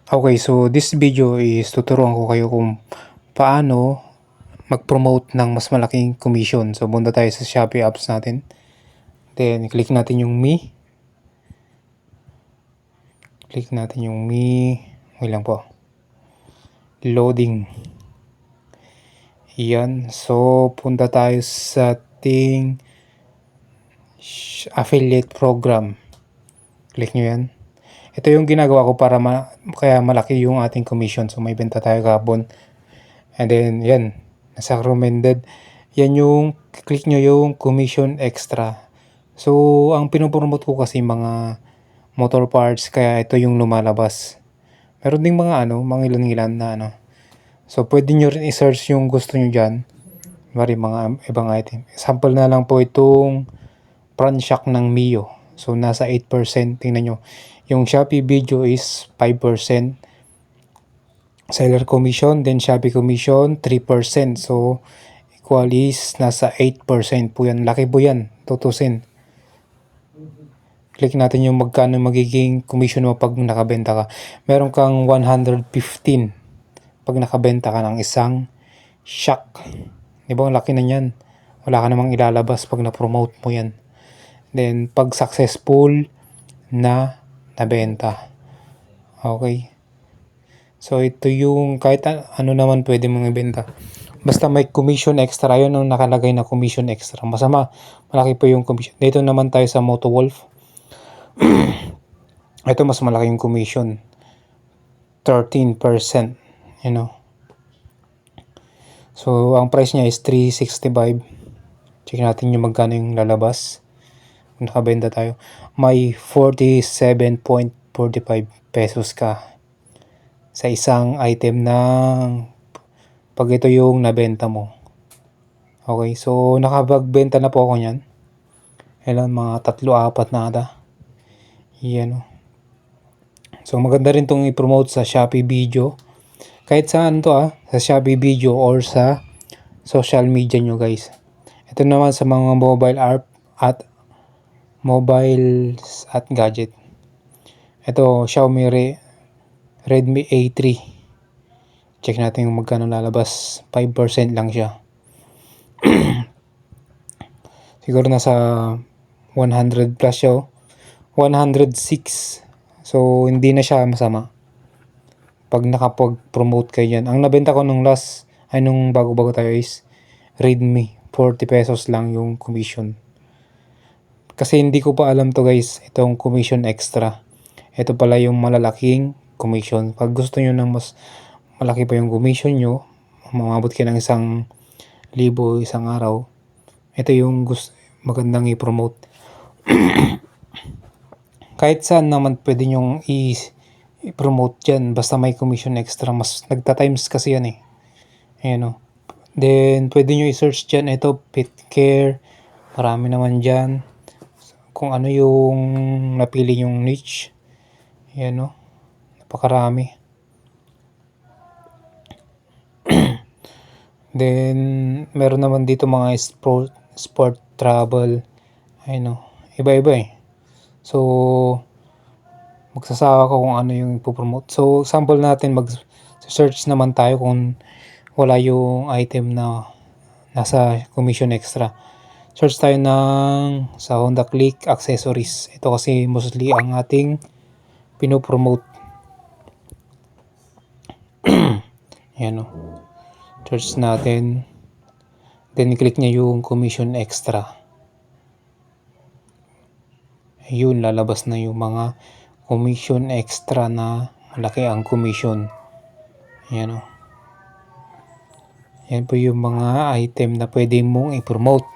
Okay, so this video is tuturuan ko kayo kung paano mag-promote ng mas malaking commission. So punta tayo sa Shopee apps natin. Then click natin yung Me. Click natin yung Me. Wait lang po. Loading. Yan. So punta tayo sa ating affiliate program. Click nyo yan. Ito yung ginagawa ko para kaya malaki yung ating commission. So may benta tayo kahapon. And then yan, nasa recommended. Yan yung click nyo yung commission extra. So ang pinopromote ko kasi mga motor parts, kaya ito yung lumalabas. Meron ding mga mga ilan-ilan na So pwede nyo rin i-search yung gusto nyo dyan. Mari mga ibang item. Sample na lang po itong front shock ng Mio. So nasa 8%. Tingnan nyo. Yung Shopee video is 5%. Seller commission, then Shopee commission 3%. So equal is nasa 8% po yan. Laki po yan. Tutusin. Click natin yung magkano magiging commission mo pag nakabenta ka. Meron kang 115 pag nakabenta ka ng isang shock. Di ba? Laki na yan. Wala ka namang ilalabas pag na-promote mo yan. Then pag successful na nabenta. Okay. So ito yung kahit ano naman pwede mong ibenta. Basta may commission extra. Yun ang nakalagay na commission extra. Masama, malaki po yung commission. Dito naman tayo sa MotoWolf. Ito mas malaki yung commission. 13%. You know. So ang price niya is 365. Check natin yung magkano yung lalabas. Nakabenta tayo. May 47.45 pesos ka sa isang item ng pag ito yung nabenta mo. Okay, so nakapagbenta na po ako niyan. Ilan, mga 3-4 na ata. Yan. So maganda rin itong i-promote sa Shopee video. Kahit saan to sa Shopee video or sa social media nyo guys. Ito naman sa mga mobile app at mobiles at gadget. Ito Xiaomi Redmi A3. Check natin yung magkano lalabas. 5% lang siya. Siguro nasa 100 plus siya. 106. So hindi na siya masama pag nakapag-promote kayo yan. Ang nabenta ko nung nung bago-bago tayo is Redmi. 40 pesos lang yung commission. Kasi hindi ko pa alam to guys, itong commission extra. Ito pala yung malalaking commission. Pag gusto nyo ng mas malaki pa yung commission nyo, mamabot kayo ng 1,000 isang araw, ito yung magandang i-promote. Kahit saan naman pwede nyong i-promote dyan, basta may commission extra. Mas nagta-times kasi yan eh. Ayan o. Then pwede nyo i-search dyan, ito pet care, marami naman dyan. Kung ano yung napili yung niche. Ayan o. Napakarami. Then meron naman dito mga sport travel. Ayun o. Iba-iba eh. So magsasawa ko kung ano yung ipopromote. So sample natin, mag-search naman tayo kung wala yung item na nasa commission extra. Search tayo sa Honda Click accessories. Ito kasi mostly ang ating pinopromote. Yan o. Search natin. Then click niya yung commission extra. Ayun, lalabas na yung mga commission extra na malaki ang commission. Yan o. Yan po yung mga item na pwede mong i-promote.